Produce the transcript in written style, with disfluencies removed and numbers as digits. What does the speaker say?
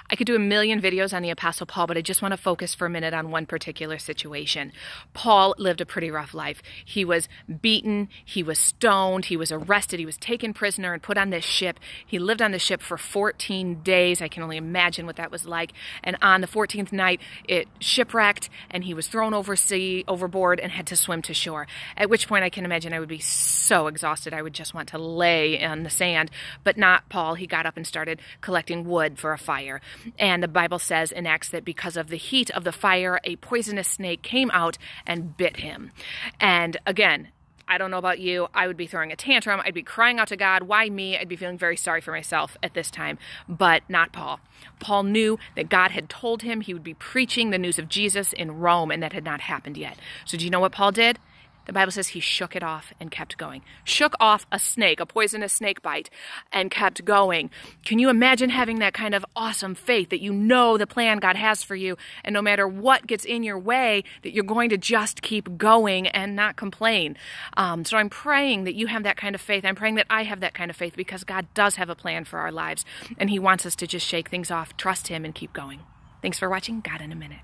I could do a million videos on the Apostle Paul, but I just want to focus for a minute on one particular situation. Paul lived a pretty rough life. He was beaten, he was stoned, he was arrested, he was taken prisoner and put on this ship. He lived on the ship for 14 days. I can only imagine what that was like. And on the 14th night, it shipwrecked, and he was thrown overboard and had to swim to shore. At which point I can imagine I would be so exhausted. I would just want to lay on the sand, but not Paul. He got up and started collecting wood for a fire. And the Bible says in Acts that because of the heat of the fire, a poisonous snake came out and bit him. And again, I don't know about you, I would be throwing a tantrum, I'd be crying out to God, why me? I'd be feeling very sorry for myself at this time, but not Paul. Paul knew that God had told him he would be preaching the news of Jesus in Rome, and that had not happened yet. So do you know what Paul did? The Bible says he shook it off and kept going. Shook off a snake, a poisonous snake bite, and kept going. Can you imagine having that kind of awesome faith that you know the plan God has for you, and no matter what gets in your way, that you're going to just keep going and not complain? So I'm praying that you have that kind of faith. I'm praying that I have that kind of faith, because God does have a plan for our lives, and he wants us to just shake things off, trust him, and keep going. Thanks for watching God in a Minute.